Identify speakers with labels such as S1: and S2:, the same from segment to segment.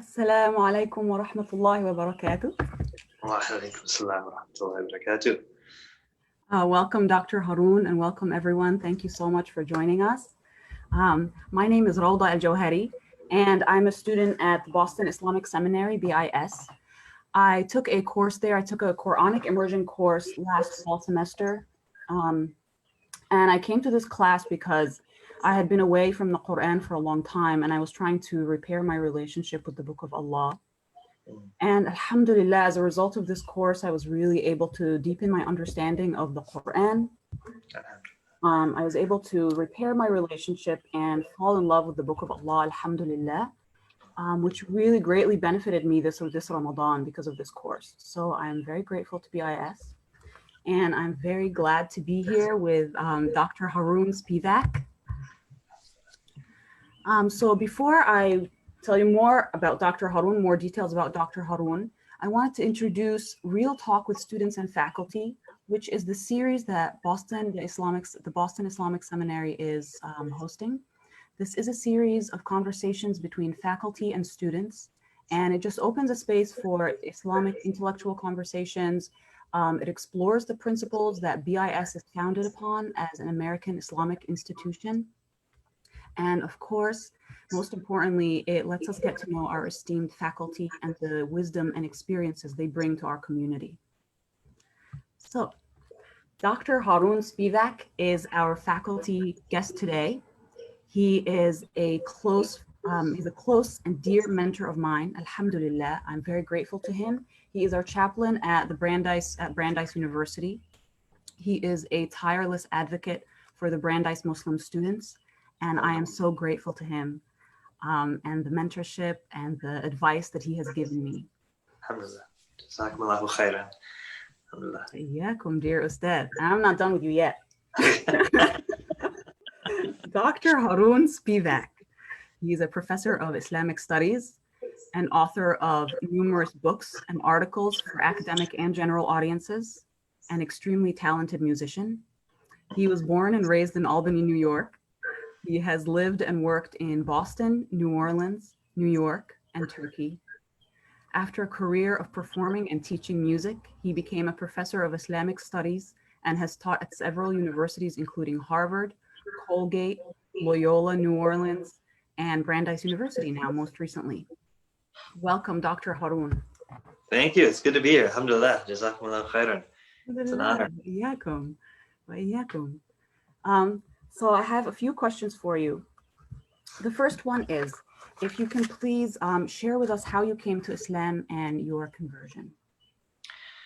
S1: Assalamu alaikum wa rahmatullahi wa barakatuh.
S2: Wa alaikum assalam wa rahmatullahi wa barakatuh.
S1: Welcome, Dr. Harun, and welcome everyone. Thank you so much for joining us. My name is Rawda Aljawhary, and I'm a student at the Boston Islamic Seminary, BIS. I took a course there. I took a Quranic immersion course last fall semester. And I came to this class because I had been away from the Quran for a long time, and I was trying to repair my relationship with the Book of Allah. And alhamdulillah, as a result of this course, I was really able to deepen my understanding of the Quran. I was able to repair my relationship and fall in love with the Book of Allah, alhamdulillah, which really greatly benefited me this Ramadan because of this course. So I'm very grateful to BIS. And I'm very glad to be here with Dr. Harun Spevack. So before I tell you more about Dr. Harun, more details about Dr. Harun, I wanted to introduce Real Talk with Students and Faculty, which is the series that the Boston Islamic Seminary is hosting. This is a series of conversations between faculty and students, and it just opens a space for Islamic intellectual conversations. It explores the principles that BIS is founded upon as an American Islamic institution. And of course, most importantly, it lets us get to know our esteemed faculty and the wisdom and experiences they bring to our community. So, Dr. Harun Spevack is our faculty guest today. He is a close and dear mentor of mine. Alhamdulillah, I'm very grateful to him. He is our chaplain at Brandeis University. He is a tireless advocate for the Brandeis Muslim students, and I am so grateful to him and the mentorship and the advice that he has given me.
S2: Alhamdulillah. Jazakumullahu khairan. Alhamdulillah.
S1: Yakum, dear Ustad. I'm not done with you yet. Dr. Harun Spevack. He's a professor of Islamic Studies and author of numerous books and articles for academic and general audiences, an extremely talented musician. He was born and raised in Albany, New York. He has lived and worked in Boston, New Orleans, New York, and Turkey. After a career of performing and teaching music, he became a professor of Islamic Studies and has taught at several universities, including Harvard, Colgate, Loyola, New Orleans, and Brandeis University now, most recently. Welcome, Dr. Harun.
S2: Thank you. It's good to be here. Alhamdulillah. Jazakumullahu khairan. It's an honor.
S1: Wa iyyakum. So I have a few questions for you. The first one is, if you can please share with us how you came to Islam and your conversion.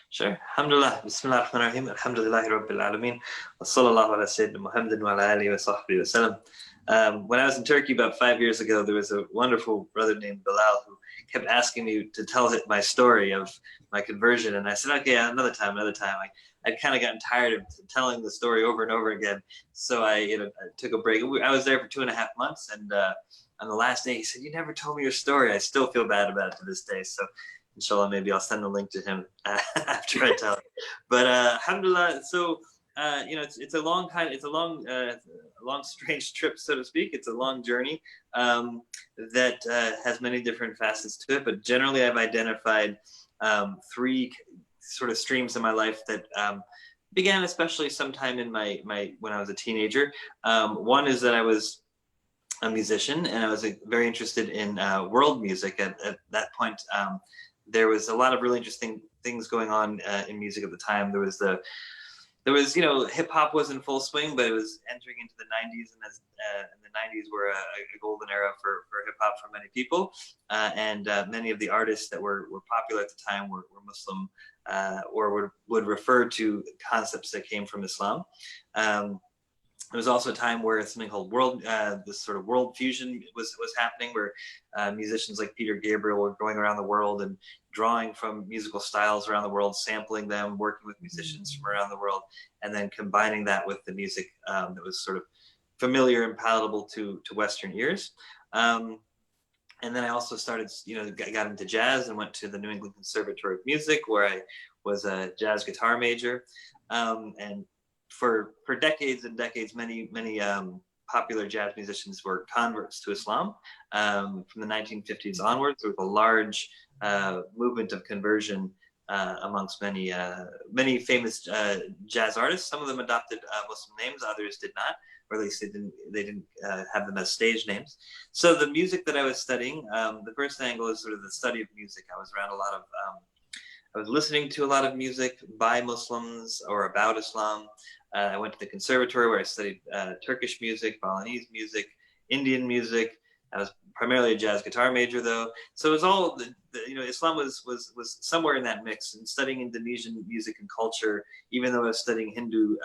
S2: Sure. Alhamdulillah. Bismillah ar-Rahman ar-Rahim. Alhamdulillahi Rabbil Alameen. Wa sallallahu ala Sayyidina Muhammadin wa ala alihi wa sahbihi wa sallam. When I was in Turkey about 5 years ago, there was a wonderful brother named Bilal who kept asking me to tell my story of my conversion. And I said, okay, another time. I'd kind of gotten tired of telling the story over and over again. So I took a break. I was there for 2.5 months. And on the last day, he said, you never told me your story. I still feel bad about it to this day. So inshallah, maybe I'll send a link to him after I tell it. But alhamdulillah, so it's a long, strange trip, so to speak. It's a long journey that has many different facets to it. But generally, I've identified 3 sort of streams in my life that began especially sometime in my when I was a teenager. One is that I was a musician, and I was very interested in world music. At that point, there was a lot of really interesting things going on in music at the time. There was hip hop was in full swing, but it was entering into the 90s, and the 90s were a golden era for hip hop for many people, and many of the artists that were popular at the time were Muslim, or would refer to concepts that came from Islam. There was also a time where something called this sort of world fusion was happening, where musicians like Peter Gabriel were going around the world and drawing from musical styles around the world, sampling them, working with musicians from around the world, and then combining that with the music that was sort of familiar and palatable to Western ears. And then I also started, got into jazz and went to the New England Conservatory of Music, where I was a jazz guitar major. And for decades and decades, many popular jazz musicians were converts to Islam from the 1950s onwards. There was a large movement of conversion amongst many famous jazz artists. Some of them adopted Muslim names, others did not, or at least they didn't have them as stage names. So the music that I was studying, the first angle is sort of the study of music. I was around a lot of I was listening to a lot of music by Muslims or about Islam. I went to the conservatory where I studied Turkish music, Balinese music, Indian music. I was primarily a jazz guitar major, though. So it was all, Islam was somewhere in that mix. And studying Indonesian music and culture, even though I was studying Hindu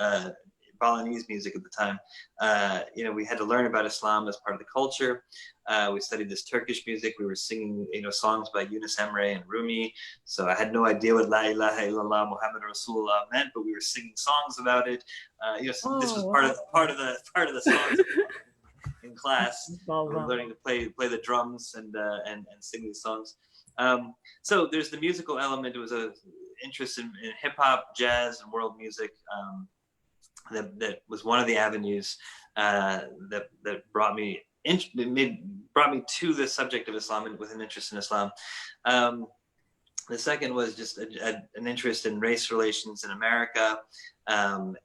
S2: Balinese music at the time, we had to learn about Islam as part of the culture. We studied this Turkish music. We were singing, songs by Yunus Emre and Rumi. So I had no idea what La ilaha illallah Muhammad Rasulullah meant, but we were singing songs about it. This was part of the songs in class. Learning to play the drums and sing these songs. So there's the musical element. It was an interest in hip hop, jazz, and world music. That was one of the avenues that brought me to the subject of Islam with an interest in Islam. The second was just an interest in race relations in America. When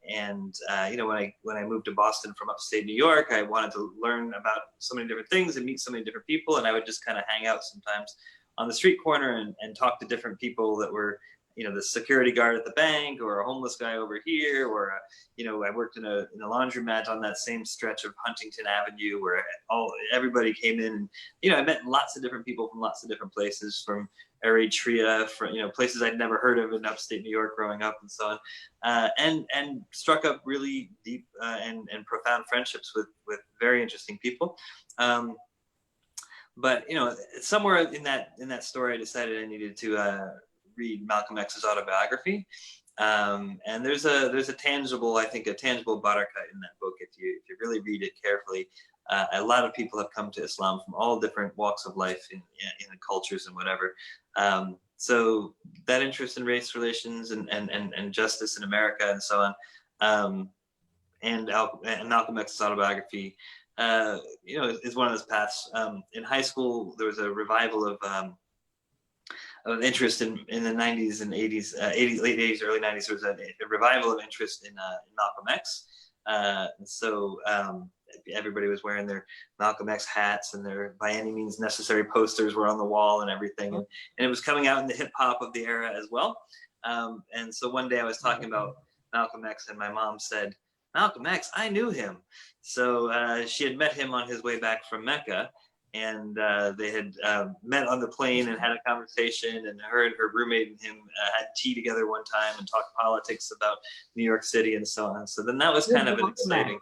S2: I moved to Boston from upstate New York, I wanted to learn about so many different things and meet so many different people. And I would just kind of hang out sometimes on the street corner and talk to different people that were, the security guard at the bank, or a homeless guy over here, or I worked in a laundromat on that same stretch of Huntington Avenue where everybody came in. And, I met lots of different people from lots of different places, from Eritrea, from places I'd never heard of in upstate New York growing up, and so on, and struck up really deep and profound friendships with very interesting people. But somewhere in that story, I decided I needed to read Malcolm X's autobiography, and there's a tangible barakah in that book if you really read it carefully. A lot of people have come to Islam from all different walks of life in the cultures and whatever. So that interest in race relations and justice in America and so on, and Malcolm X's autobiography, is one of those paths. In high school, there was a revival of interest in the 90s and 80s, late 80s, early 90s. There was a revival of interest in Malcolm X. So everybody was wearing their Malcolm X hats, and their by any means necessary posters were on the wall and everything. And it was coming out in the hip hop of the era as well. And so one day I was talking about Malcolm X, and my mom said, "Malcolm X, I knew him." So she had met him on his way back from Mecca. And they had met on the plane and had a conversation, and her and her roommate and him had tea together one time and talked politics about New York City and so on. So then that was kind of an exciting.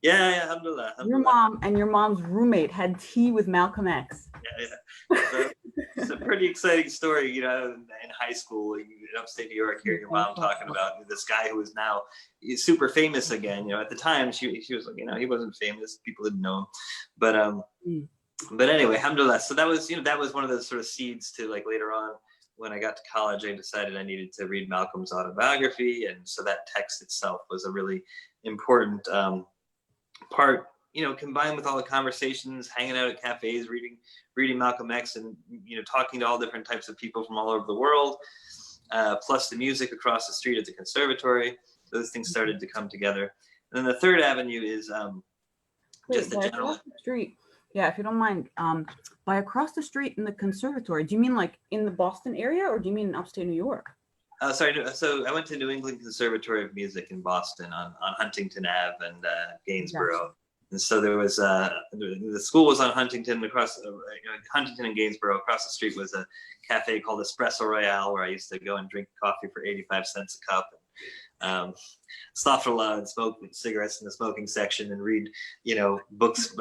S2: Yeah, alhamdulillah.
S1: Your mom and your mom's roommate had tea with Malcolm X.
S2: Yeah. So it's a pretty exciting story, in high school in upstate New York, hearing your mom talking about this guy who is now super famous again. At the time she was like, he wasn't famous, people didn't know him, but anyway, alhamdulillah. So that was one of those sort of seeds to, like, later on when I got to college, I decided I needed to read Malcolm's autobiography. And so that text itself was a really important part, combined with all the conversations, hanging out at cafes, reading Malcolm X, and, talking to all different types of people from all over the world, plus the music across the street at the conservatory. Those things started to come together. And then the third avenue is just the general
S1: street. Yeah, if you don't mind, by across the street in the conservatory, do you mean like in the Boston area, or do you mean in upstate New York?
S2: Sorry, so I went to New England Conservatory of Music in Boston on Huntington Ave and Gainsborough. Yes. And so there was the school was on Huntington, across Huntington and Gainsborough. Across the street was a cafe called Espresso Royale, where I used to go and drink coffee for 85 cents a cup. And smoke cigarettes in the smoking section and read, books,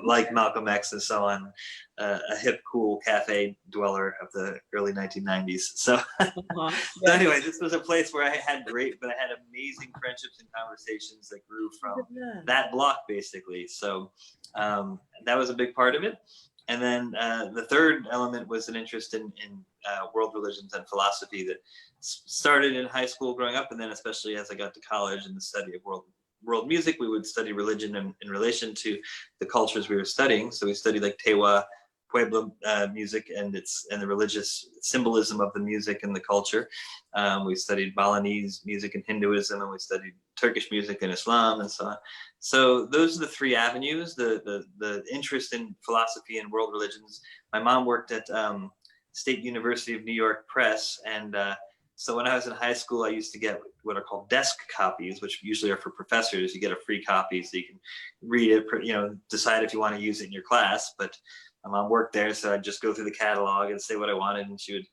S2: like Malcolm X and so on. A hip, cool cafe dweller of the early 1990s. So, so anyway, this was a place where I had amazing friendships and conversations that grew from that block, basically. So that was a big part of it. And then the third element was an interest in world religions and philosophy that started in high school growing up, and then especially as I got to college, and the study of world world music, we would study religion in relation to the cultures we were studying. So we studied like Tewa, Pueblo music and the religious symbolism of the music and the culture. We studied Balinese music and Hinduism, and we studied Turkish music and Islam, and so on. So those are the three avenues. The interest in philosophy and world religions. My mom worked at State University of New York Press, and so when I was in high school, I used to get what are called desk copies, which usually are for professors. You get a free copy so you can read it, decide if you want to use it in your class. But my mom worked there, so I'd just go through the catalog and say what I wanted, and she would,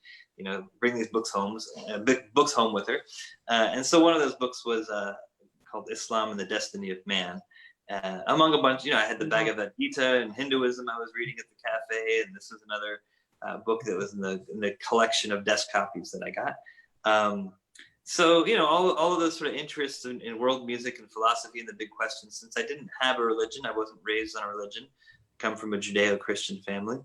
S2: bring these books home with her. And so one of those books was called Islam and the Destiny of Man. Among a bunch, I had the Bhagavad Gita and Hinduism I was reading at the cafe, and this was another book that was in the collection of desk copies that I got. So, all of those sort of interests in world music and philosophy and the big questions. Since I didn't have a religion, I wasn't raised on a religion, come from a Judeo-Christian family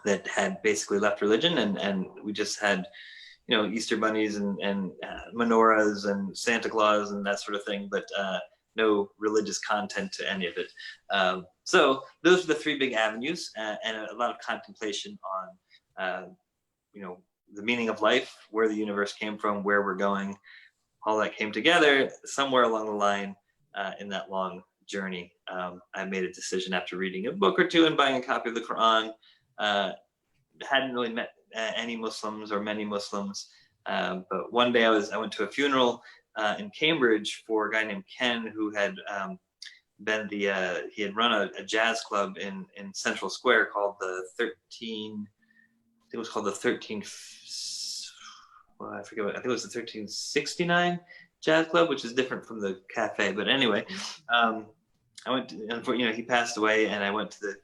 S2: that had basically left religion, and we just had, Easter bunnies and menorahs and Santa Claus and that sort of thing, but no religious content to any of it. So those are the three big avenues, and a lot of contemplation on, the meaning of life, where the universe came from, where we're going. All that came together somewhere along the line in that long journey. I made a decision after reading a book or two and buying a copy of the Quran. Hadn't really met any Muslims or many Muslims, but one day I went to a funeral in Cambridge for a guy named Ken who had he had run a jazz club in Central Square called the 13. I think it was called the 13. Well, I forget what. I think it was the 1369 Jazz Club, which is different from the cafe. But anyway, I went to, he passed away, and I went to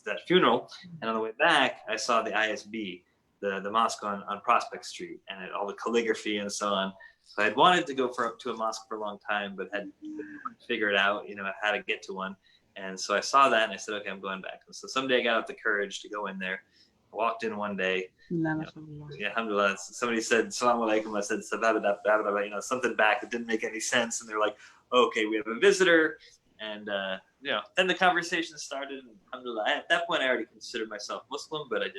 S2: that funeral. And on the way back, I saw the ISB, the mosque on Prospect Street, and all the calligraphy and so on. So I had wanted to go to a mosque for a long time, but had figured out, how to get to one. And so I saw that, and I said, okay, I'm going back. And so someday I got up the courage to go in there. I walked in one day. Alhamdulillah. Somebody said, Assalamu alaikum. I said, something back that didn't make any sense. And they're like, okay, we have a visitor. And, then the conversation started. And alhamdulillah, at that point, I already considered myself Muslim, but I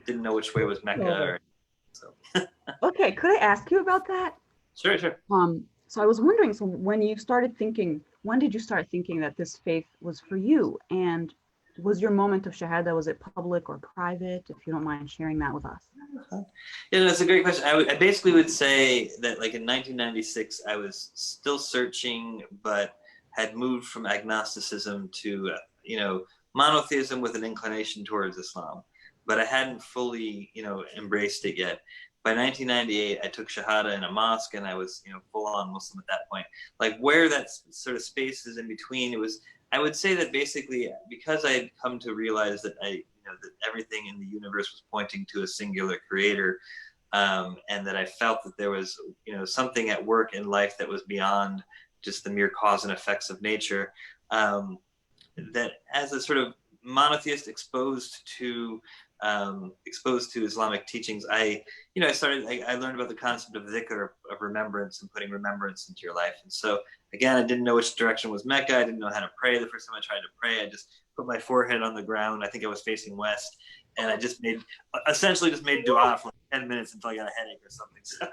S2: didn't know which way was Mecca.
S1: Okay, could I ask you about that?
S2: Sure.
S1: So I was wondering, so when did you start thinking that this faith was for you? And was your moment of shahada, was it public or private? If you don't mind sharing that with us.
S2: Yeah, that's a great question. I basically would say that like in 1996, I was still searching, but had moved from agnosticism to, monotheism with an inclination towards Islam. But I hadn't fully, embraced it yet. By 1998, I took shahada in a mosque, and I was, full-on Muslim at that point. Like where that sort of space is in between, I would say that basically because I had come to realize that that everything in the universe was pointing to a singular creator, and that I felt that there was, something at work in life that was beyond just the mere cause and effects of nature. That as a sort of monotheist exposed to Islamic teachings, I learned about the concept of dhikr, of remembrance, and putting remembrance into your life. And so again, I didn't know which direction was Mecca. I didn't know how to pray. The first time I tried to pray, I just put my forehead on the ground. I think I was facing west, and I essentially just made dua for like 10 minutes until I got a headache or something. So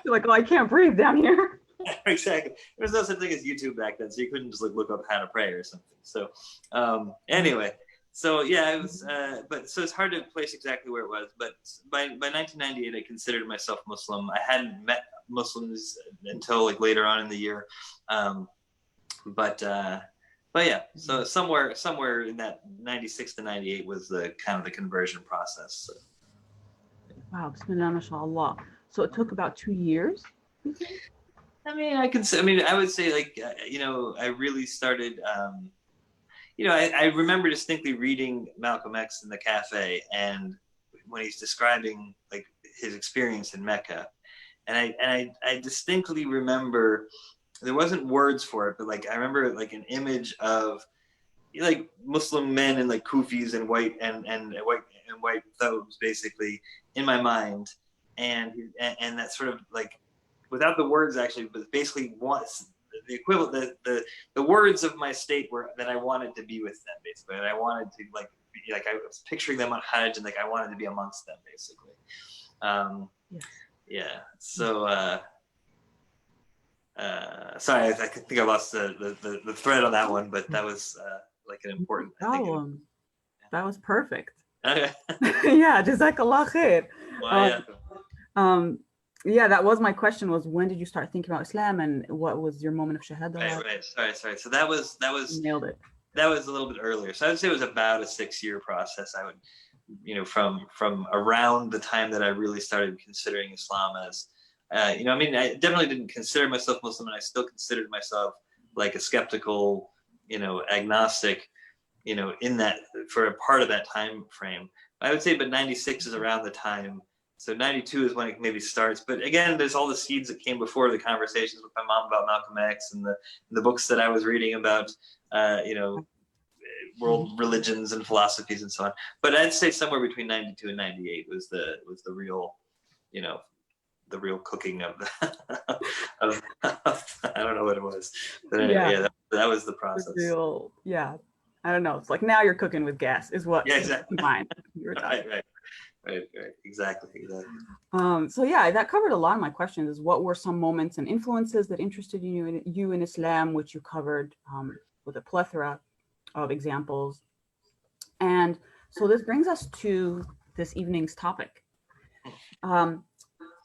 S1: you're like, oh, I can't breathe down here.
S2: Exactly. There was no such thing as YouTube back then, so you couldn't just look up how to pray or something. So anyway. So yeah, it was, but so it's hard to place exactly where it was. But by 1998, I considered myself Muslim. I hadn't met Muslims until like later on in the year, but yeah. So somewhere in that 96 to 98 was the kind of the conversion process. So.
S1: Wow, bismillah, mashallah. So it took about 2 years.
S2: I would say like I really started. I remember distinctly reading Malcolm X in the cafe, and when he's describing like his experience in Mecca, and I distinctly remember there wasn't words for it, but like I remember like an image of like Muslim men in like kufis and white thobes basically in my mind, and that sort of like without the words actually, but basically the equivalent, the words of my state were that I wanted to be with them, basically, and I wanted to like I was picturing them on Hajj, and like I wanted to be amongst them, basically. Yeah. So sorry, I think I lost the thread on that one, but that was like an important.
S1: Problem. That was perfect.
S2: Okay.
S1: Yeah, Jazakallah khair.
S2: Well,
S1: yeah, that was my question, was when did you start thinking about Islam and what was your moment of shahada?
S2: Right. Sorry. So that was
S1: Nailed it.
S2: That was a little bit earlier. So I would say it was about a 6-year process. I would, from around the time that I really started considering Islam as, I definitely didn't consider myself Muslim, and I still considered myself like a skeptical, agnostic, in that for a part of that time frame. I would say, but 96 is around the time. So 92 is when it maybe starts. But again, there's all the seeds that came before the conversations with my mom about Malcolm X and the books that I was reading about, world religions and philosophies and so on. But I'd say somewhere between 92 and 98 was the real, the real cooking of the, I don't know what it was. But anyway, yeah, that was the process.
S1: I don't know. It's like now you're cooking with gas is what
S2: exactly.
S1: Mine. You were talking.
S2: Right. Exactly.
S1: So yeah, that covered a lot of my questions. Is what were some moments and influences that interested you in Islam, which you covered with a plethora of examples. And so this brings us to this evening's topic.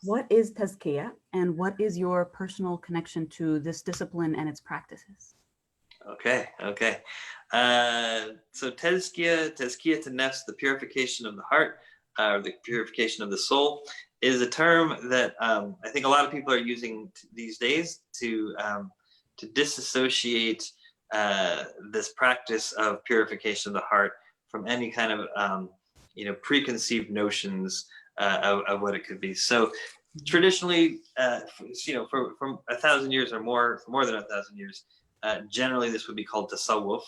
S1: What is tazkiyah, and what is your personal connection to this discipline and its practices?
S2: Okay. So tazkiyah to nafs, the purification of the heart, or the purification of the soul, is a term that I think a lot of people are using these days to disassociate this practice of purification of the heart from any kind of preconceived notions of what it could be. So traditionally, for 1,000 years or more than 1,000 years, generally this would be called tasawwuf,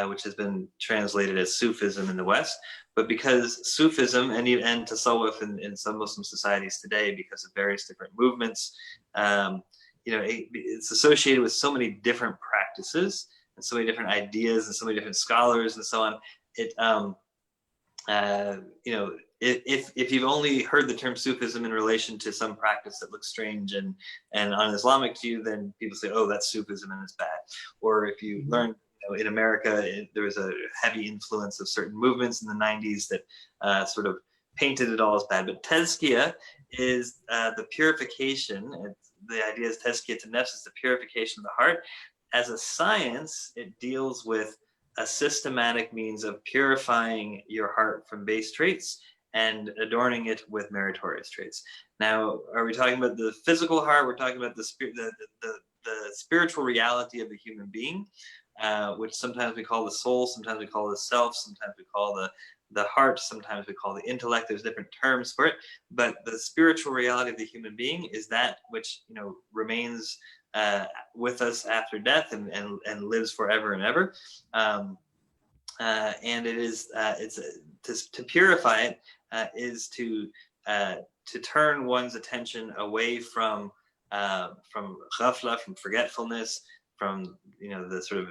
S2: which has been translated as Sufism in the West. But because Sufism and tasawwuf in some Muslim societies today, because of various different movements, it's associated with so many different practices and so many different ideas and so many different scholars and so on. If you've only heard the term Sufism in relation to some practice that looks strange and un-Islamic to you, then people say, oh, that's Sufism and it's bad. Or if you learn, in America, there was a heavy influence of certain movements in the 90s that sort of painted it all as bad. But tazkiyah is the purification. The idea is tazkiyah to nafs is the purification of the heart. As a science, it deals with a systematic means of purifying your heart from base traits and adorning it with meritorious traits. Now, are we talking about the physical heart? We're talking about the spiritual reality of the human being, which sometimes we call the soul, sometimes we call the self, sometimes we call the heart, sometimes we call the intellect. There's different terms for it, but the spiritual reality of the human being is that which remains with us after death and lives forever and ever. And it is to purify it is to turn one's attention away from ghafla, from forgetfulness, from the sort of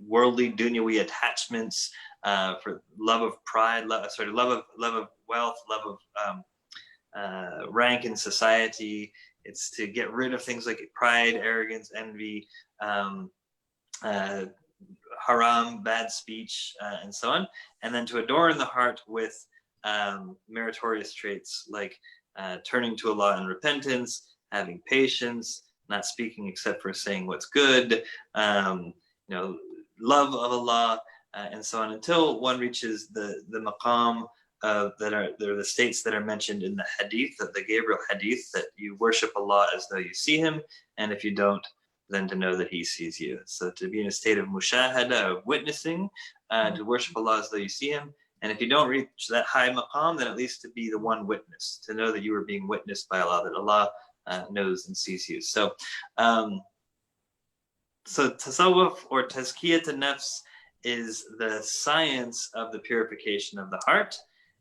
S2: worldly dunyawi attachments, for love of pride, love of wealth, love of rank in society. It's to get rid of things like pride, arrogance, envy, haram, bad speech, and so on, and then to adorn the heart with meritorious traits like turning to Allah in repentance, having patience, not speaking except for saying what's good, love of Allah, and so on, until one reaches the maqam that are the states that are mentioned in the hadith, the Gabriel hadith, that you worship Allah as though you see him, and if you don't, then to know that he sees you. So to be in a state of mushahada, of witnessing, to worship Allah as though you see him, and if you don't reach that high maqam, then at least to be the one witness, to know that you are being witnessed by Allah, that Allah knows and sees you. So tasawwuf, or tazkiyah to nafs, is the science of the purification of the heart.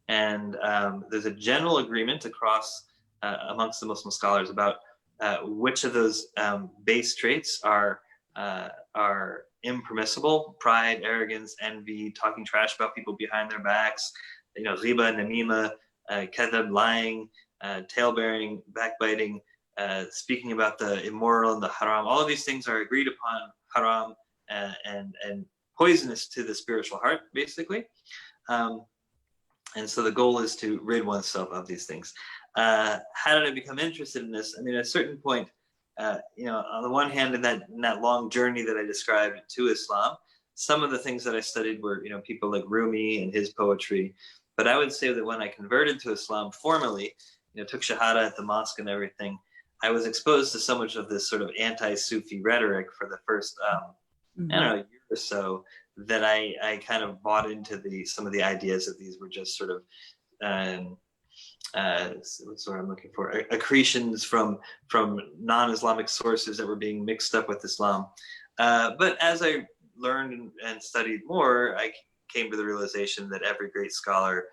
S2: And there's a general agreement across amongst the Muslim scholars about which of those base traits are are impermissible: pride, arrogance, envy, talking trash about people behind their backs, riba, namima, kadhab, lying, tale-bearing, backbiting, speaking about the immoral and the haram. All of these things are agreed upon haram and poisonous to the spiritual heart, basically. And so the goal is to rid oneself of these things. How did I become interested in this? I mean, at a certain point, on the one hand, in that long journey that I described to Islam, some of the things that I studied were, people like Rumi and his poetry. But I would say that when I converted to Islam formally, took Shahada at the mosque and everything, I was exposed to so much of this sort of anti-Sufi rhetoric for the first, year or so, that I kind of bought into some of the ideas that these were just sort of, what's what I'm looking for, accretions from non-Islamic sources that were being mixed up with Islam. But as I learned and studied more, I came to the realization that every great scholar,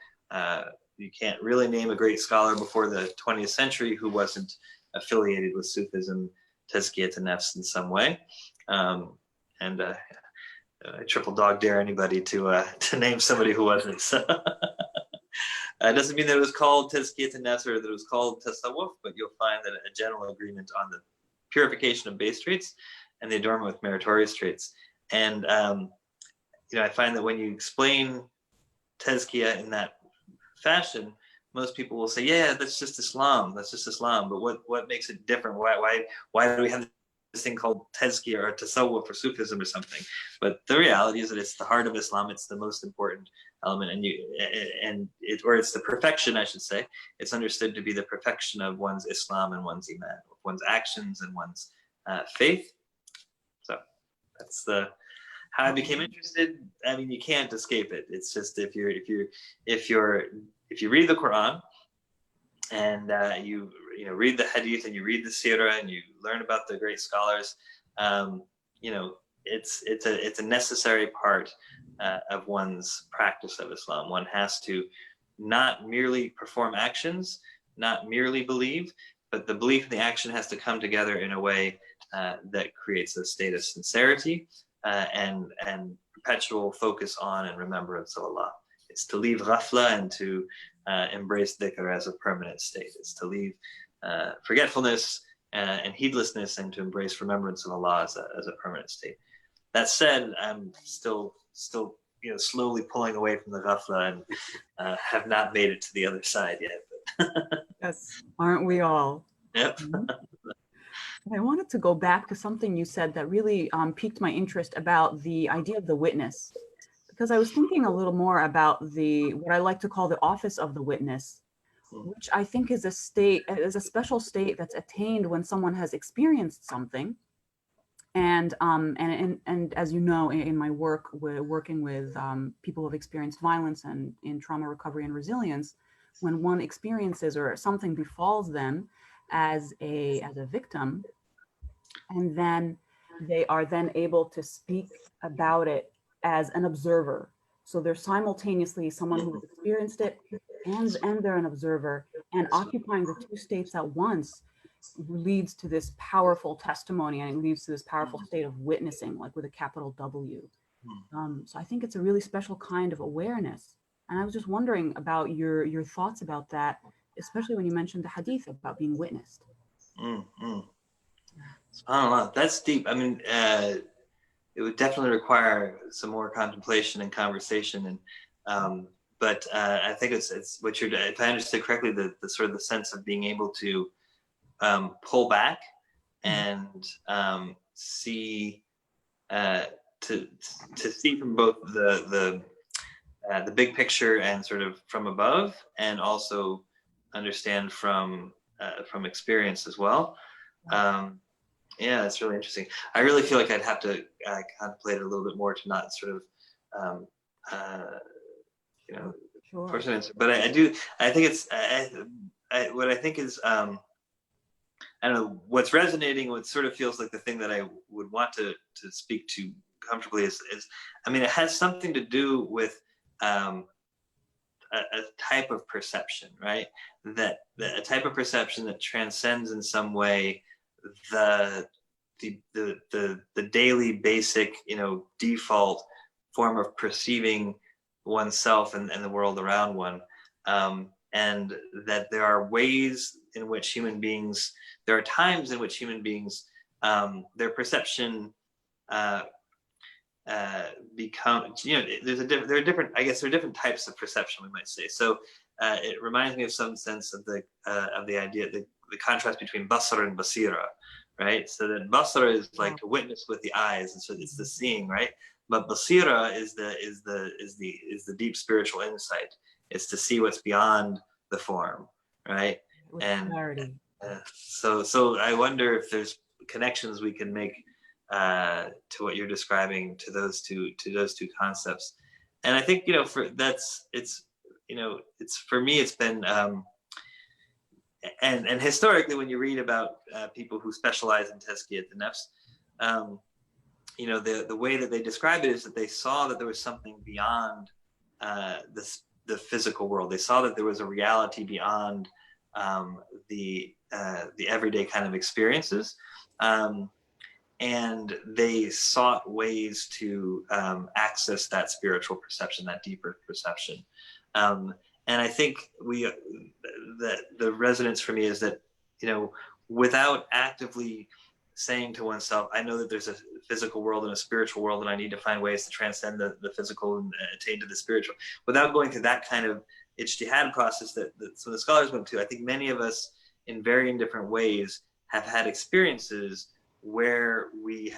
S2: you can't really name a great scholar before the 20th century who wasn't affiliated with Sufism, Tazkiyat an-Nafs in some way. I triple dog dare anybody to name somebody who wasn't. So it doesn't mean that it was called Tazkiyat an-Nafs or that it was called Tasawwuf, but you'll find that a general agreement on the purification of base traits and the adornment with meritorious traits. And I find that when you explain Tazkiyah in that fashion, most people will say, yeah, that's just Islam. That's just Islam. But what makes it different? Why do we have this thing called Tazkiyah or Tasawwuf or Sufism or something? But the reality is that it's the heart of Islam. It's the most important element, or it's the perfection, I should say. It's understood to be the perfection of one's Islam and one's Iman, one's actions and one's faith. So that's how I became interested. I mean, you can't escape it. It's just if you read the Quran and you read the Hadith and you read the Sirah and you learn about the great scholars, it's a necessary part of one's practice of Islam. One has to not merely perform actions, not merely believe, but the belief and the action has to come together in a way that creates a state of sincerity and perpetual focus on and remembrance of Allah. It's to leave ghafla and to embrace dhikr as a permanent state. It's to leave forgetfulness and heedlessness and to embrace remembrance of Allah as a permanent state. That said, I'm still slowly pulling away from the ghafla and have not made it to the other side yet.
S1: Yes, aren't we all?
S2: Yep.
S1: I wanted to go back to something you said that really piqued my interest about the idea of the witness, because I was thinking a little more about what I like to call the office of the witness, which I think is a special state that's attained when someone has experienced something. And as you know, in my work, working with people who have experienced violence and in trauma recovery and resilience, when one experiences or something befalls them as a victim, and then they are then able to speak about it as an observer. So they're simultaneously someone who has experienced it and they're an observer, and occupying the two states at once leads to this powerful testimony, and it leads to this powerful state of witnessing, like with a capital W. So I think it's a really special kind of awareness. And I was just wondering about your thoughts about that, especially when you mentioned the hadith about being witnessed.
S2: SubhanAllah, that's deep. I mean, it would definitely require some more contemplation and conversation. But I think it's what you're, if I understood correctly, the sort of the sense of being able to pull back and see to see from both the big picture and sort of from above, and also understand from experience as well. Yeah, that's really interesting. I really feel like I'd have to contemplate it a little bit more to not sort of
S1: Sure.
S2: force an answer. But I do. I think it's what I think is I don't know, what's resonating, what sort of feels like the thing that I would want to speak to comfortably is I mean, it has something to do with a type of perception, right? That a type of perception that transcends in some way the the daily basic, default form of perceiving oneself and the world around one, and that there are ways in which there are times in which human beings, their perception become, there are different, I guess there are different types of perception, we might say. So it reminds me of some sense of the idea, the contrast between basar and basira, right? So that basara is like to witness with the eyes, and so it's the seeing, right? But basira is the deep spiritual insight. It's to see what's beyond the form, right?
S1: With
S2: And
S1: clarity.
S2: so I wonder if there's connections we can make to what you're describing, to those two concepts. And I think for me it's been and historically, when you read about people who specialize in tazkiyat an-nafs, the way that they describe it is that they saw that there was something beyond the physical world. They saw that there was a reality beyond the everyday kind of experiences, and they sought ways to access that spiritual perception, that deeper perception. And I think the resonance for me is that, without actively saying to oneself, I know that there's a physical world and a spiritual world, and I need to find ways to transcend the physical and attain to the spiritual, without going through that kind of ijtihad process that some of the scholars went to. I think many of us, in varying different ways, have had experiences where we've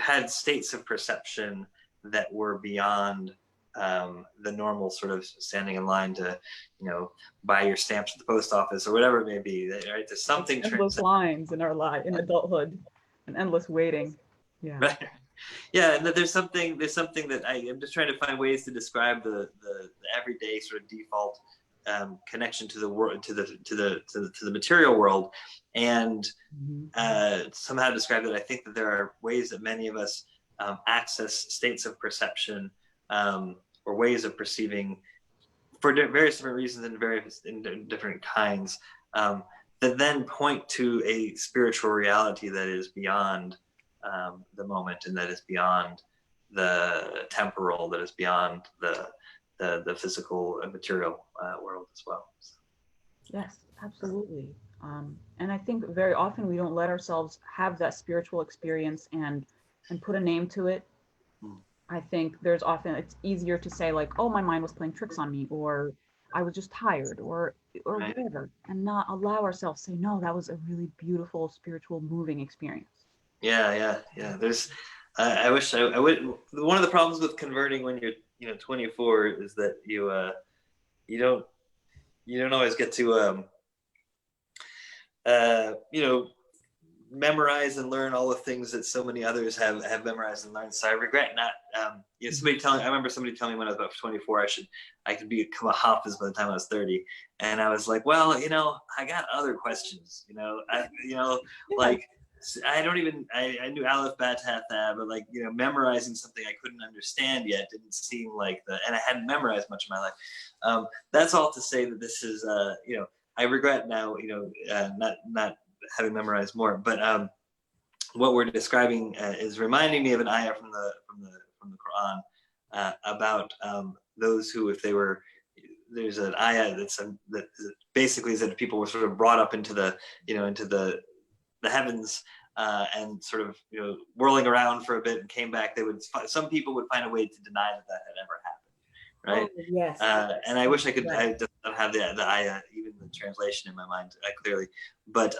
S2: had states of perception that were beyond the normal sort of standing in line to, buy your stamps at the post office or whatever it may be. Right? There's something
S1: endless lines in our life in adulthood, and endless waiting. Yeah.
S2: Right. Yeah, and that there's something that I'm just trying to find ways to describe the everyday sort of default connection to the world, to the material world, and somehow describe that I think that there are ways that many of us access states of perception or ways of perceiving for various different reasons and in different kinds, that then point to a spiritual reality that is beyond the moment, and that is beyond the temporal, that is beyond the physical and material world as well. So.
S1: Yes, absolutely. And I think very often we don't let ourselves have that spiritual experience and put a name to it. I think it's easier to say like, oh, my mind was playing tricks on me, or I was just tired, or
S2: Right.
S1: whatever, and not allow ourselves to say, no, that was a really beautiful, spiritual, moving experience.
S2: Yeah. There's, I wish I would. One of the problems with converting when you're 24 is that you don't always get to memorize and learn all the things that so many others have memorized and learned. So I regret not. I remember somebody telling me when I was about 24 I could become a hafiz by the time I was 30, and I was like, well, I got other questions. Like. I knew Aleph, Bet, Ta, Tha, but memorizing something I couldn't understand yet didn't seem like and I hadn't memorized much of my life. That's all to say that this is, I regret now, not having memorized more, but what we're describing is reminding me of an ayah from the Quran about those who, if they were, there's an ayah that basically said people were sort of brought up into the heavens and sort of whirling around for a bit and came back. Some people would find a way to deny that had ever happened, right?
S1: Oh, yes.
S2: And I wish I could. I don't have the ayah, even the translation in my mind clearly, but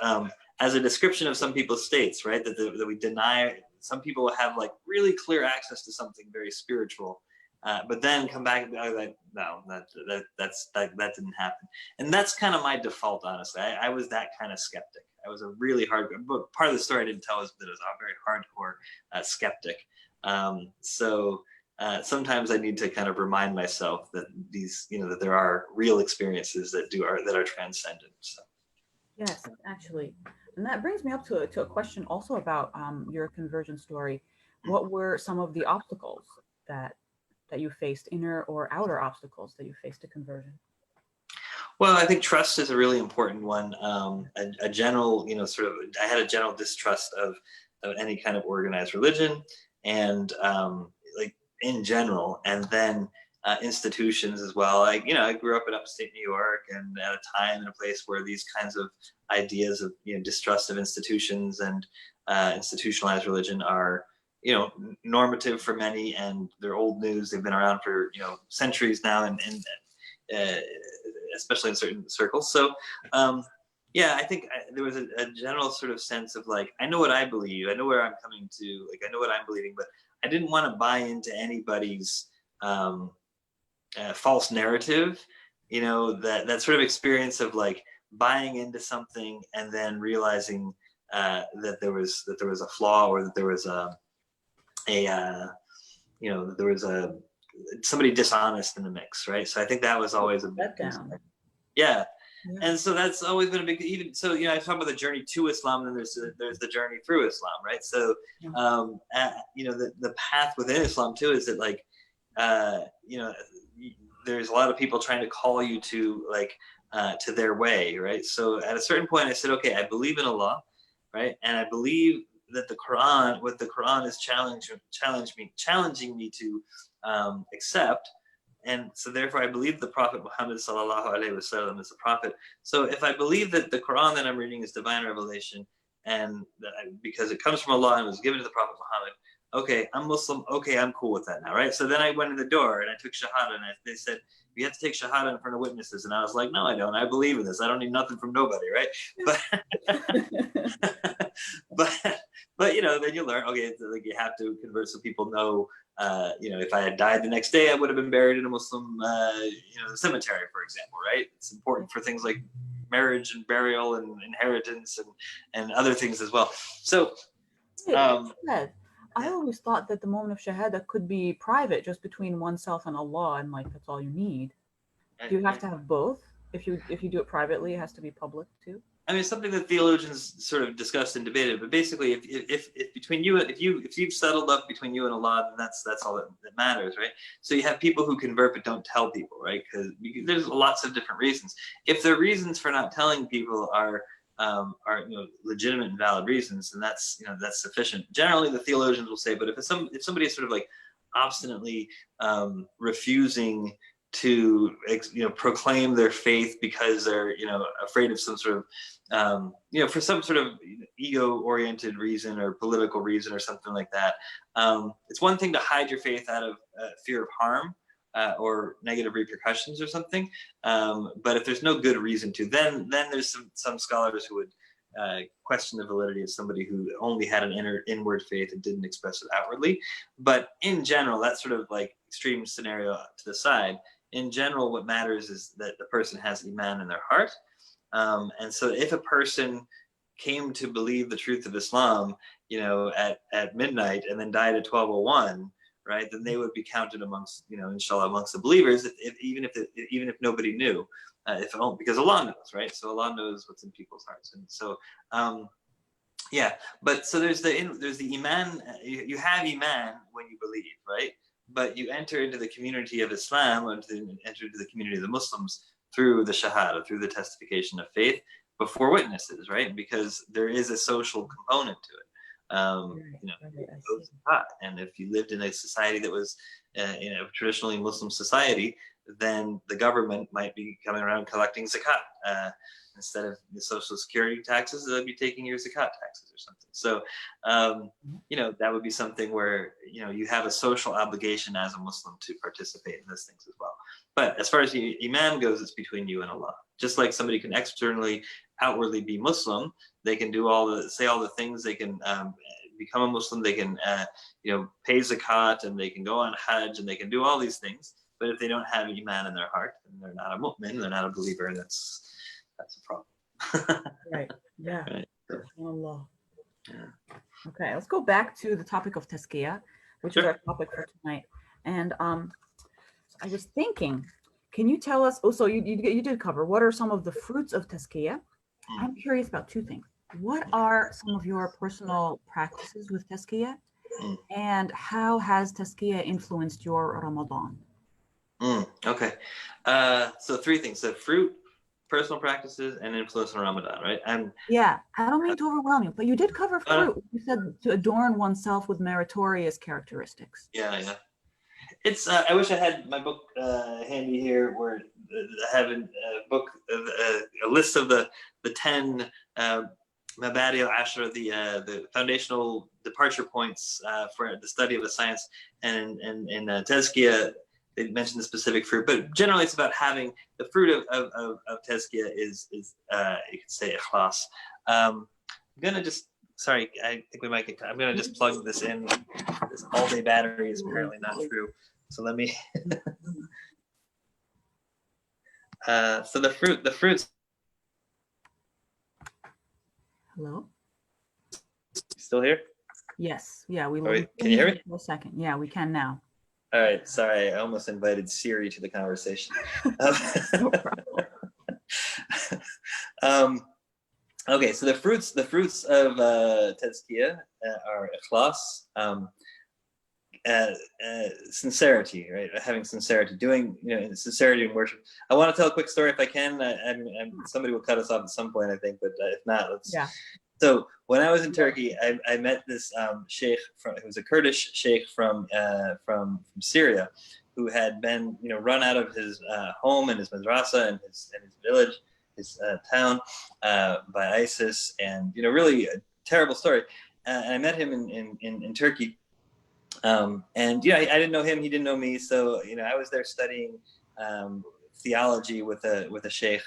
S2: as a description of some people's states, right? That we deny. Some people have really clear access to something very spiritual. But then come back and be like, no, that didn't happen. And that's kind of my default, honestly. I was that kind of skeptic. I was a really but part of the story I didn't tell is that I was a very hardcore skeptic. So sometimes I need to kind of remind myself that that there are real experiences that are transcendent. So.
S1: Yes, actually. And that brings me up to a question also about your conversion story. What were some of the obstacles that you faced, inner or outer obstacles that you faced to conversion?
S2: Well, I think trust is a really important one. A general, I had a general distrust of any kind of organized religion, and like in general, and then institutions as well. I grew up in upstate New York, and at a time and a place where these kinds of ideas of distrust of institutions and institutionalized religion are normative for many, and they're old news. They've been around for centuries now, and uh, especially in certain circles. So yeah, I think there was a general sort of sense of like, I know what I believe, I know where I'm coming to, like I know what I'm believing, but I didn't want to buy into anybody's false narrative. That sort of experience of like buying into something and then realizing that there was a flaw, or that there was somebody dishonest in the mix, right? So I think that was always a big concern. Yeah. And so that's always been a big, even so, I talk about the journey to Islam, and then there's the journey through Islam, right? So, the path within Islam too is that like, there's a lot of people trying to call you to like, to their way, right? So at a certain point I said, okay, I believe in Allah, right? And I believe that what the Quran is challenging me to accept. And so therefore I believe the Prophet Muhammad sallallahu alaihi wasallam is the prophet. So if I believe that the Quran that I'm reading is divine revelation, and because it comes from Allah and was given to the Prophet Muhammad, okay, I'm Muslim, okay, I'm cool with that now, right? So then I went in the door and I took Shahada, and they said, you have to take Shahada in front of witnesses. And I was like, no, I don't. I believe in this. I don't need nothing from nobody, right? But then you learn, okay, like you have to convert so people know, if I had died the next day, I would have been buried in a Muslim, cemetery, for example, right? It's important for things like marriage and burial and inheritance and other things as well. So,
S1: I always thought that the moment of Shahada could be private, just between oneself and Allah, and like that's all you need. Do you have to have both? If you do it privately, it has to be public too?
S2: I mean, it's something that theologians sort of discussed and debated. But basically, if between you, if you've settled up between you and Allah, then that's all that matters, right? So you have people who convert but don't tell people, right? Because there's lots of different reasons. If the reasons for not telling people are legitimate and valid reasons, then that's sufficient. Generally, the theologians will say, but if somebody is sort of like obstinately refusing to proclaim their faith because they're afraid of some sort of for some sort of ego-oriented reason or political reason or something like that, it's one thing to hide your faith out of fear of harm or negative repercussions or something, but if there's no good reason to, then there's some scholars who would question the validity of somebody who only had an inward faith and didn't express it outwardly. But in general, that sort of like extreme scenario to the side, in general, what matters is that the person has Iman in their heart. And so if a person came to believe the truth of Islam, at midnight and then died at 12:01, right, then they would be counted amongst, inshallah, amongst the believers, even if nobody knew, because Allah knows, right? So Allah knows what's in people's hearts. And so, but so there's the Iman, you have Iman when you believe, right? But you enter into the community of Islam, or enter into the community of the Muslims through the Shahada, through the testification of faith before witnesses, right? Because there is a social component to it. And if you lived in a society that was, traditionally Muslim society, then the government might be coming around collecting Zakah. Instead of the social security taxes, they'll be taking your Zakah taxes or something. So, that would be something where, you have a social obligation as a Muslim to participate in those things as well. But as far as Iman goes, it's between you and Allah. Just like somebody can externally, outwardly be Muslim, they can say all the things, they can become a Muslim, they can, pay Zakat, and they can go on Hajj, and they can do all these things. But if they don't have Iman in their heart, then they're not a mu'min, they're not a believer, and that's a problem.
S1: Right. Yeah.
S2: Right.
S1: Allah. Yeah. Okay, let's go back to the topic of tazkiyah, which is our topic for tonight. And I was thinking, can you tell us? Also, you did cover what are some of the fruits of tazkiyah. I'm curious about two things. What are some of your personal practices with tazkiyah, and how has tazkiyah influenced your Ramadan?
S2: Okay. So three things. The fruit personal practices, and influence on Ramadan, right? And
S1: yeah, I don't mean to overwhelm you, but you did cover fruit. You said to adorn oneself with meritorious characteristics.
S2: Yeah. It's. I wish I had my book handy here, where I have a book, a list of the 10 Mabadi al-Ashra, the foundational departure points for the study of the science, and in Tezkiah, they mention the specific fruit, but generally it's about having the fruit of Tezkiah is you could say ikhlas. I'm gonna just, sorry, I think we might get, I'm gonna just plug this in. This all-day battery is apparently not true. So let me, so the fruits.
S1: Hello?
S2: Still here?
S1: Yes, yeah,
S2: Can you hear me?
S1: For a second. Yeah, we can now.
S2: All right, sorry, I almost invited Siri to the conversation.
S1: No problem.
S2: Okay, so the fruits of Tezkiah are ikhlas, sincerity, right? Having sincerity, doing, sincerity in worship. I want to tell a quick story if I can. Somebody will cut us off at some point, I think, but if not, let's.
S1: Yeah.
S2: So when I was in Turkey, I met this sheikh who was a Kurdish sheikh from Syria, who had been run out of his home and his madrasa and his village, his town, by ISIS, and really a terrible story. And I met him in Turkey, and I didn't know him, he didn't know me, so I was there studying theology with a sheikh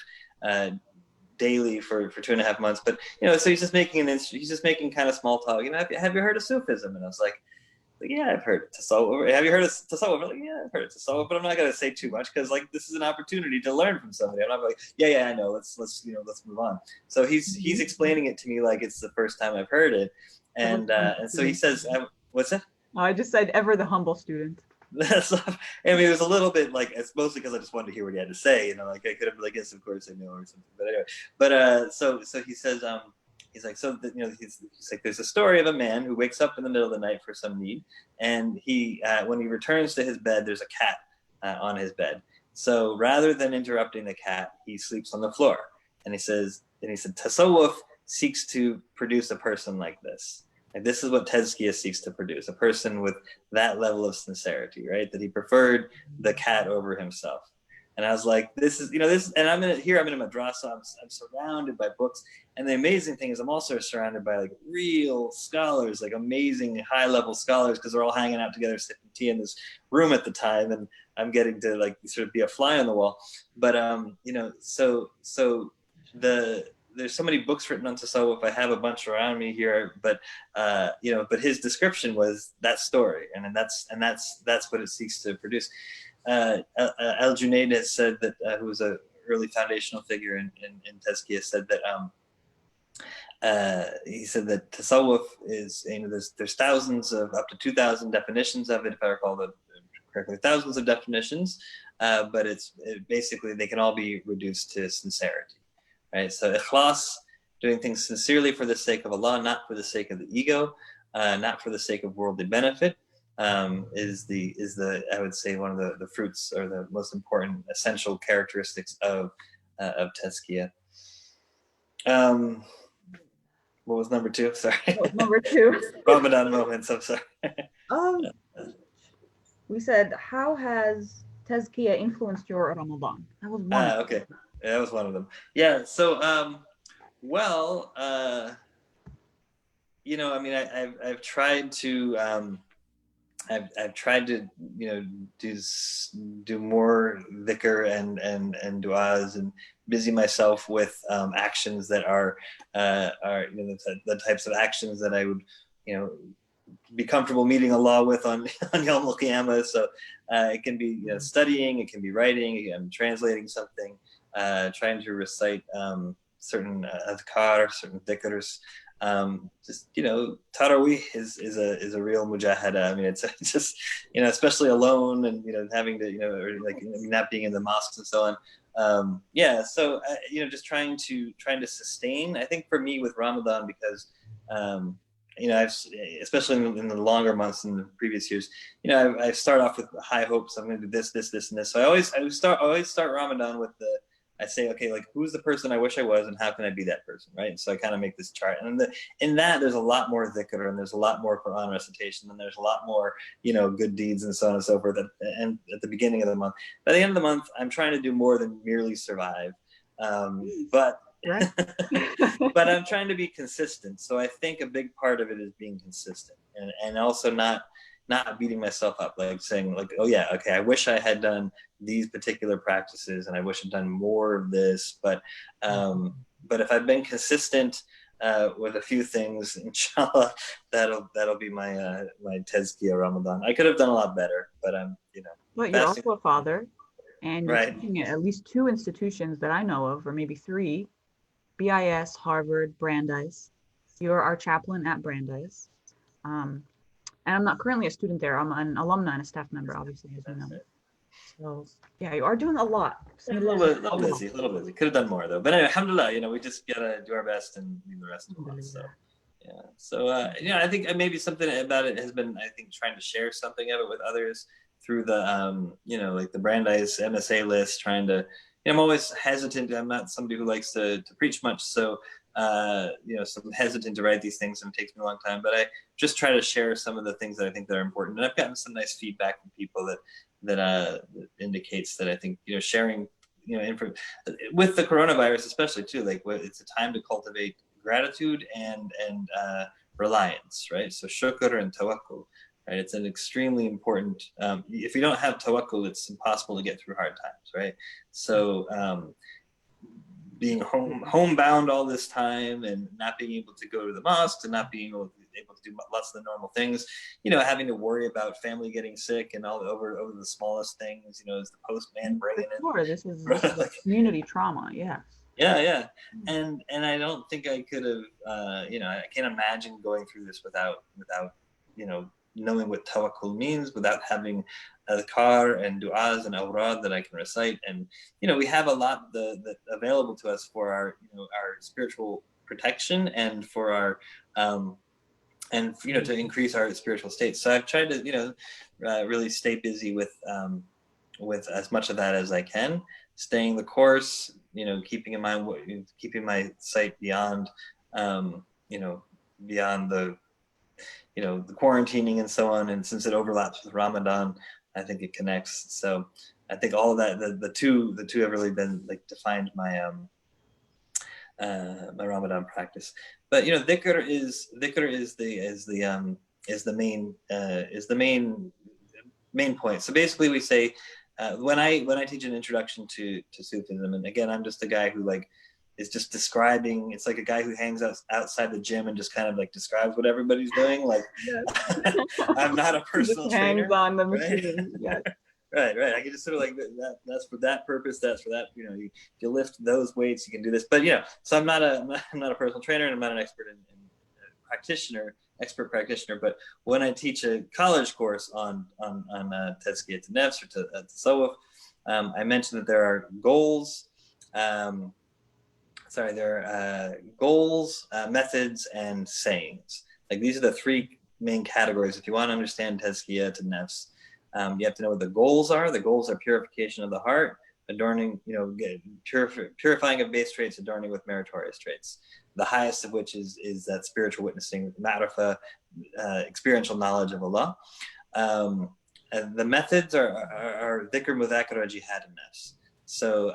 S2: daily for 2.5 months. But so he's just making kind of small talk. Have you heard of Sufism? And I was like, yeah, I've heard Tasawwuf. Have you heard of Tasawwuf? I'm like, yeah, I've heard of Tasawwuf, but I'm not gonna say too much because this is an opportunity to learn from somebody. I'm not like, yeah, I know. Let's move on. So he's explaining it to me like it's the first time I've heard it, and so he says, what's that?
S1: I just said ever the humble student.
S2: So, it was a little bit like, it's mostly because I just wanted to hear what he had to say, I could have, yes, of course I know, or something. But anyway, so he says, he's like, so he's like, there's a story of a man who wakes up in the middle of the night for some need, and he when he returns to his bed, there's a cat on his bed. So rather than interrupting the cat, he sleeps on the floor. And he said, Tasawwuf seeks to produce a person like this. And this is what Tezkiah seeks to produce, a person with that level of sincerity, right? That he preferred the cat over himself. And I was like, this is, and I'm in a madrasa, I'm surrounded by books. And the amazing thing is I'm also surrounded by real scholars, amazing high level scholars, because they're all hanging out together, sipping tea in this room at the time. And I'm getting to sort of be a fly on the wall. But, there's so many books written on Tasawwuf. I have a bunch around me here, but but his description was that story, and that's what it seeks to produce. Al-Junaid has said that, who was a early foundational figure in Tezkiah, said that he said that Tasawwuf is, there's thousands of, up to 2,000 definitions of it, if I recall correctly, thousands of definitions, but basically they can all be reduced to sincerity. Right, so ikhlas, doing things sincerely for the sake of Allah, not for the sake of the ego, not for the sake of worldly benefit, is the I would say one of the fruits, or the most important essential characteristics of Tezkiah. What was number 2? Sorry.
S1: Number 2.
S2: Ramadan moments. I'm sorry.
S1: We said, how has Tezkiah influenced your Ramadan? That was one.
S2: Okay. Yeah, that was one of them. Yeah. So, I've tried to, I've tried to, do more dhikr and du'as, and busy myself with actions that are the types of actions that I would, be comfortable meeting Allah with on Yawm al-Qiyamah. So it can be studying, it can be writing, translating something. Trying to recite certain adhkar, certain dhikrs. Just Taraweeh is a real mujahada. I mean, it's just especially alone, and having to or not being in the mosques and so on. So just trying to sustain. I think for me with Ramadan, because I've, especially in the longer months in the previous years, I start off with high hopes. I'm going to do this, and this. So I always start Ramadan with I say, okay, like who's the person I wish I was, and how can I be that person, right? So I kind of make this chart, and in that there's a lot more dhikr, and there's a lot more Quran recitation, and there's a lot more, good deeds and so on and so forth. And at the beginning of the month, by the end of the month, I'm trying to do more than merely survive, but
S1: Right.
S2: but I'm trying to be consistent. So I think a big part of it is being consistent, and also not beating myself up, like saying like, oh yeah, okay, I wish I had done these particular practices, and I wish I'd done more of this. But if I've been consistent with a few things, inshallah, that'll be my my tezkiyah Ramadan. I could have done a lot better, but
S1: But you're also a father, and you're
S2: right.
S1: teaching at least 2 institutions that I know of, or maybe 3, BIS, Harvard, Brandeis. You're our chaplain at Brandeis. And I'm not currently a student there. I'm an alumni and a staff member, obviously, as you know. So yeah, you are doing a lot.
S2: A little busy. Could have done more though. But anyway, alhamdulillah, we just gotta do our best and leave the rest alone. So yeah. So I think maybe something about it has been, I think, trying to share something of it with others through the like the Brandeis MSA list, trying to, I'm always hesitant. I'm not somebody who likes to preach much, so so I'm hesitant to write these things, and it takes me a long time. But I just try to share some of the things that I think that are important, and I've gotten some nice feedback from people that indicates that I think sharing with the coronavirus especially too, like it's a time to cultivate gratitude and reliance, right? So shukr and tawakkul, right? It's an extremely important. If you don't have tawakkul, it's impossible to get through hard times, right? So being homebound all this time, and not being able to go to the mosque, and not being able to do lots of the normal things, having to worry about family getting sick and all over the smallest things, is the postman bringing in.
S1: Sure, this is community trauma, yeah.
S2: Yeah. And I don't think I could have, I can't imagine going through this without knowing what tawakkul means, without having adhkar and du'as and awrad that I can recite. And we have a lot that available to us for our our spiritual protection, and for our and to increase our spiritual state. So I've tried to really stay busy with as much of that as I can, staying the course, keeping in mind keeping my sight beyond beyond the the quarantining and so on. And since it overlaps with Ramadan, I think it connects. So I think all of that, the two have really been like defined my my Ramadan practice. But dhikr is the main point. So basically, we say when I teach an introduction to Sufism, and again, I'm just a guy who is just describing. It's like a guy who hangs outside the gym and just kind of describes what everybody's doing. Like, yes. I'm not a personal trainer.
S1: Hangs on the machine. Right?
S2: Yes. Right. I can just sort of that's for that purpose. That's for that. You lift those weights, you can do this. But so I'm not a personal trainer, and I'm not an expert in expert practitioner. But when I teach a college course on tezkiyat nafs or tasawwuf, I mentioned that there are goals. There are goals, methods, and sayings. Like, these are the 3 main categories. If you want to understand tezkiyat nafs, you have to know what the goals are. The goals are purification of the heart, adorning, purifying of base traits, adorning with meritorious traits. The highest of which is that spiritual witnessing, ma'rifah, experiential knowledge of Allah. And the methods are dhikr, mudhakara, jihad, and nafs. So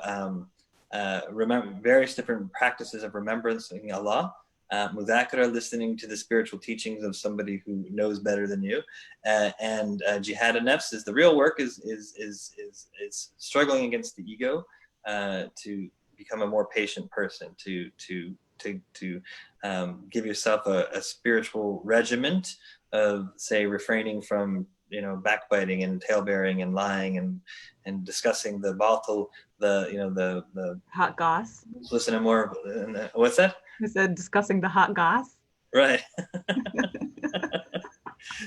S2: remember various different practices of remembrancing Allah. Mudhakara, listening to the spiritual teachings of somebody who knows better than you, and jihad and nafs is the real work. Is struggling against the ego to become a more patient person, to give yourself a spiritual regiment of, say, refraining from backbiting and tailbearing and lying and discussing the batil, the
S1: hot goss.
S2: Listen to more. What's that?
S1: I said discussing the hot goss.
S2: Right.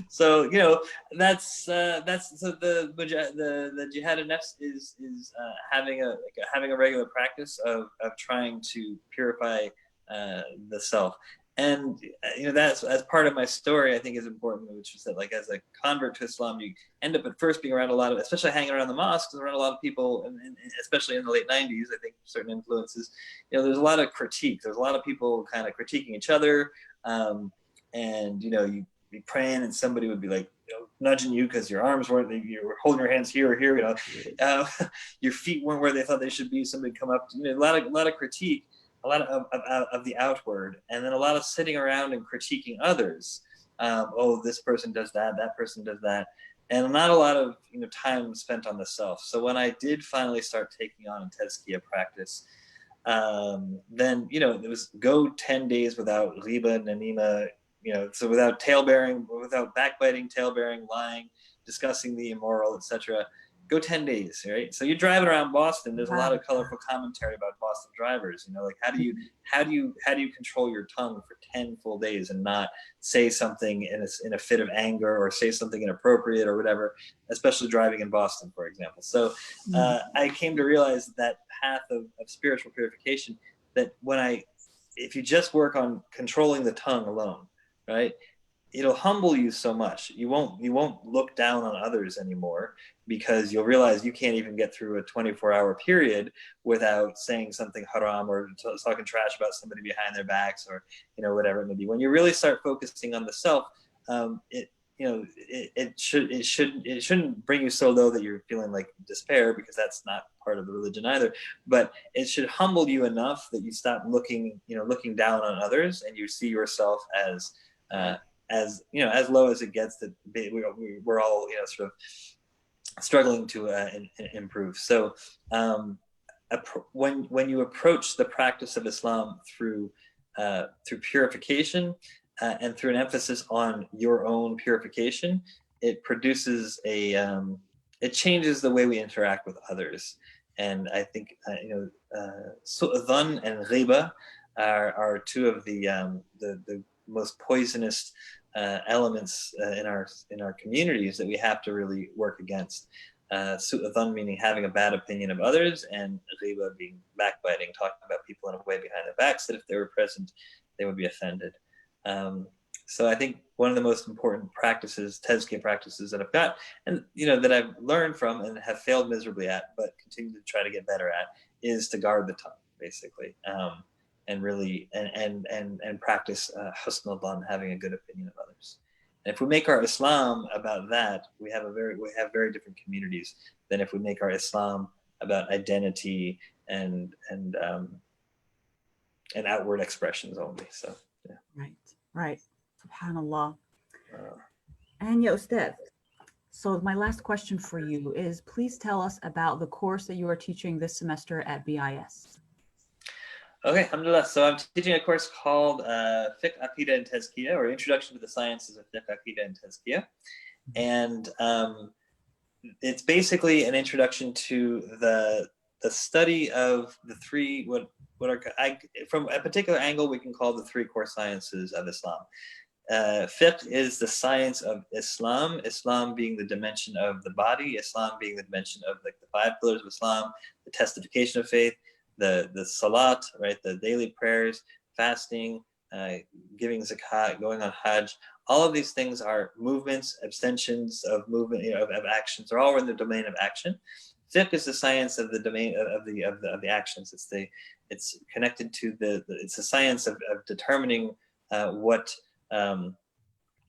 S2: So that's so the jihad and nafs is having a regular practice of trying to purify the self. And that's, as part of my story, I think is important, which is that, like, as a convert to Islam, you end up at first being around a lot of, especially hanging around the mosques, around a lot of people, and especially in the late 90s, I think certain influences, there's a lot of critique. There's a lot of people kind of critiquing each other, and you'd be praying, and somebody would be like, nudging you because your arms weren't, you were holding your hands here or here, your feet weren't where they thought they should be. Somebody come up, a lot of critique, a lot of the outward, and then a lot of sitting around and critiquing others. Oh, this person does that person does that, and not a lot of time spent on the self. So when I did finally start taking on Tezkiah practice, then it was go 10 days without riba, namima, so without tail-bearing, without backbiting, tail-bearing, lying, discussing the immoral, etc. Go 10 days, right? So you're driving around Boston. There's a lot of colorful commentary about Boston drivers. Like how do you control your tongue for 10 full days and not say something in a fit of anger or say something inappropriate or whatever, especially driving in Boston, for example. So I came to realize that path of spiritual purification, that if you just work on controlling the tongue alone, right, it'll humble you so much. You won't look down on others anymore, because you'll realize you can't even get through a 24-hour period without saying something haram or talking trash about somebody behind their backs, or whatever it may be. When you really start focusing on the self, it shouldn't bring you so low that you're feeling like despair, because that's not part of the religion either. But it should humble you enough that you stop looking down on others, and you see yourself as low as it gets, that we're all sort of struggling to improve. So when you approach the practice of Islam through purification, and through an emphasis on your own purification, it produces it changes the way we interact with others. And I think su'dhan and ghiba are two of the most poisonous elements in our communities that we have to really work against. Su'dhan meaning having a bad opinion of others, and ghiba being backbiting, talking about people in a way behind their backs that if they were present, they would be offended. So I think one of the most important practices, Tezkiah practices that I've got, and that I've learned from and have failed miserably at, but continue to try to get better at, is to guard the tongue, basically, and really and practice husn al-dhan, having a good opinion of others. And if we make our Islam about that, we have very different communities than if we make our Islam about identity and outward expressions only. So yeah.
S1: Right. Subhanallah. And Ustad, so my last question for you is, please tell us about the course that you are teaching this semester at BIS.
S2: Okay, alhamdulillah. So I'm teaching a course called Fiqh, Aqidah, and Tazkiyah, or Introduction to the Sciences of Fiqh, Aqidah, and Tazkiyah. And it's basically an introduction to the study of the three, from a particular angle, we can call the three core sciences of Islam. Fiqh is the science of Islam, Islam being the dimension of the body, Islam being the dimension of the 5 pillars of Islam, the testification of faith, the Salat, right, the daily prayers, fasting, giving Zakah, going on Hajj. All of these things are movements, abstentions of movement, of actions. They're all in the domain of action. Fiqh is the science of the domain of the actions. It's connected to it's the science of determining what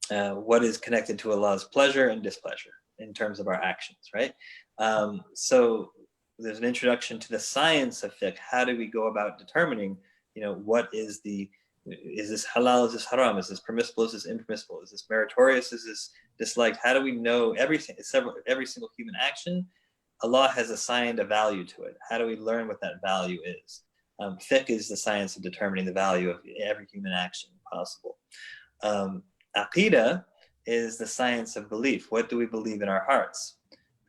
S2: is connected to Allah's pleasure and displeasure in terms of our actions, right? So there's an introduction to the science of fiqh. How do we go about determining, what is this halal, is this haram, is this permissible, is this impermissible, is this meritorious, is this disliked? How do we know everything? Every single human action, Allah has assigned a value to it. How do we learn what that value is? Fiqh is the science of determining the value of every human action possible. Aqidah is the science of belief. What do we believe in our hearts?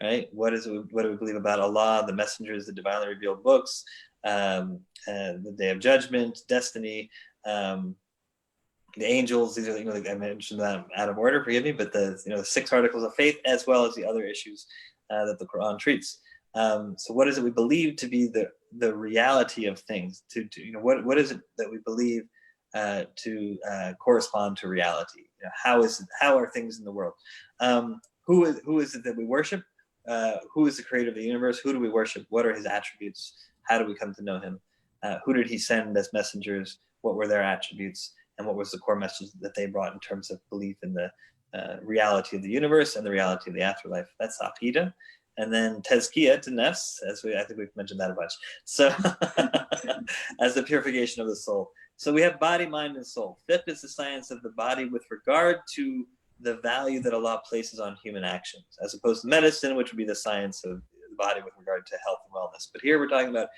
S2: Right? What do we believe about Allah, the messengers, the divinely revealed books, the Day of Judgment, destiny, the angels? These are, like I mentioned that out of order, forgive me, but the 6 articles of faith, as well as the other issues that the Quran treats. So what is it we believe to be the reality of things? What is it that we believe to correspond to reality? How are things in the world? Who is it that we worship? Who is the creator of the universe? Who do we worship? What are his attributes? How do we come to know him? Who did he send as messengers? What were their attributes? And what was the core message that they brought in terms of belief in the reality of the universe and the reality of the afterlife? That's Aqidah. And then Tezkiyah to Nafs, I think we've mentioned that a bunch. So as the purification of the soul. So we have body, mind, and soul. Fiqh is the science of the body with regard to the value that Allah places on human actions, as opposed to medicine, which would be the science of the body with regard to health and wellness. But here we're talking about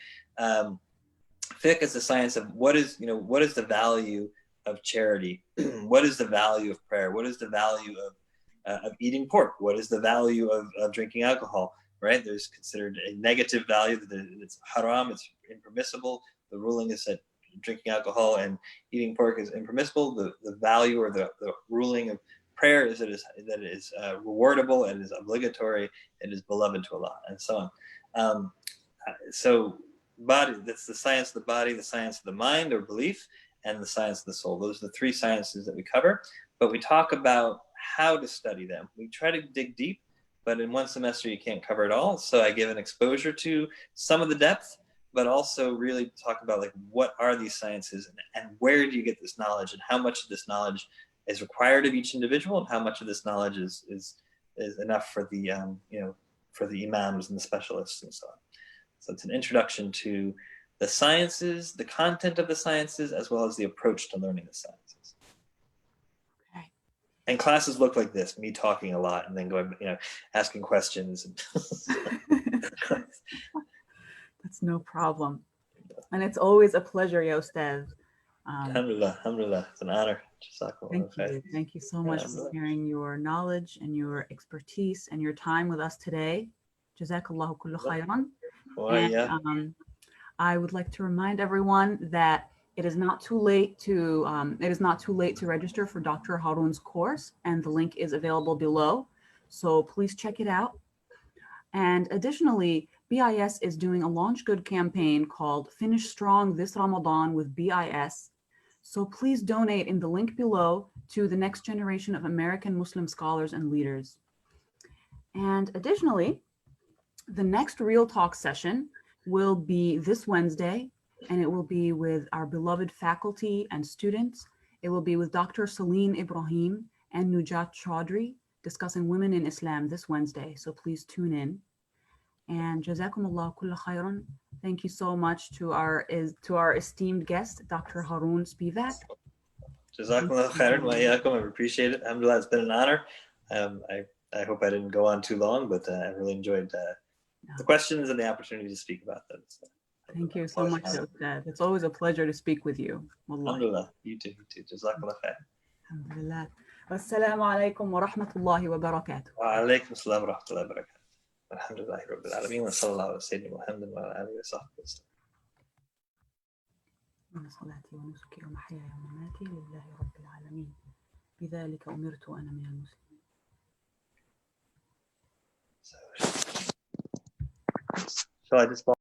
S2: fiqh is the science of what is the value of charity? What is the value of prayer? What is the value of eating pork? What is the value of drinking alcohol? Right? There's considered a negative value that it's haram, it's impermissible. The ruling is that drinking alcohol and eating pork is impermissible. The value or the ruling of prayer is that it is rewardable and is obligatory and is beloved to Allah, and so on. So body, that's the science of the body, the science of the mind or belief, and the science of the soul. Those are the three sciences that we cover, but we talk about how to study them. We try to dig deep, but in one semester you can't cover it all. So I give an exposure to some of the depth, but also really talk about like what are these sciences and where do you get this knowledge and how much of this knowledge is required of each individual and how much of this knowledge is enough for the for the imams and the specialists and so on. So it's an introduction to the sciences, the content of the sciences, as well as the approach to learning the sciences.
S1: Okay.
S2: And classes look like this, me talking a lot and then going, asking questions.
S1: That's no problem. And it's always a pleasure, ya Ustaz.
S2: Alhamdulillah, it's an honor.
S1: Thank you so much for sharing your knowledge and your expertise and your time with us today. Jazakallahu kullu khayran. And I would like to remind everyone that it is not too late to register for Dr. Harun's course, and the link is available below. So please check it out. And additionally, BIS is doing a Launch Good campaign called Finish Strong This Ramadan with BIS. So please donate in the link below to the next generation of American Muslim scholars and leaders. And additionally, the next Real Talk session will be this Wednesday, and it will be with our beloved faculty and students. It will be with Dr. Saleem Ibrahim and Nujat Chaudhry discussing women in Islam this Wednesday. So please tune in. And Jazakumullah kulla khayran. Thank you so much to our esteemed guest, Dr. Harun Spevack.
S2: Jazakumullah khairan wa iyyakum. I appreciate it. Alhamdulillah, it's been an honor. I hope I didn't go on too long, but I really enjoyed the questions and the opportunity to speak about them. So,
S1: thank you so much, Ustad. It's always a pleasure to speak with you.
S2: Alhamdulillah. You too. Jazakumullah khair.
S1: Alhamdulillah. Wassalamu alaikum wa rahmatullahi wa barakatuh.
S2: Wa alaikum assalam wa rahmatullahi wa barakatuh. Alhamdulillah Rabbil Alameen wa sallallahu ala sayyidina Muhammad wa ala alihi wa sahbihi wa sallam.
S1: إن صلاتي ونسكي ومحياي ومماتي لله رب العالمين بذلك أمرت وأنا من المسلمين.
S2: Shall I just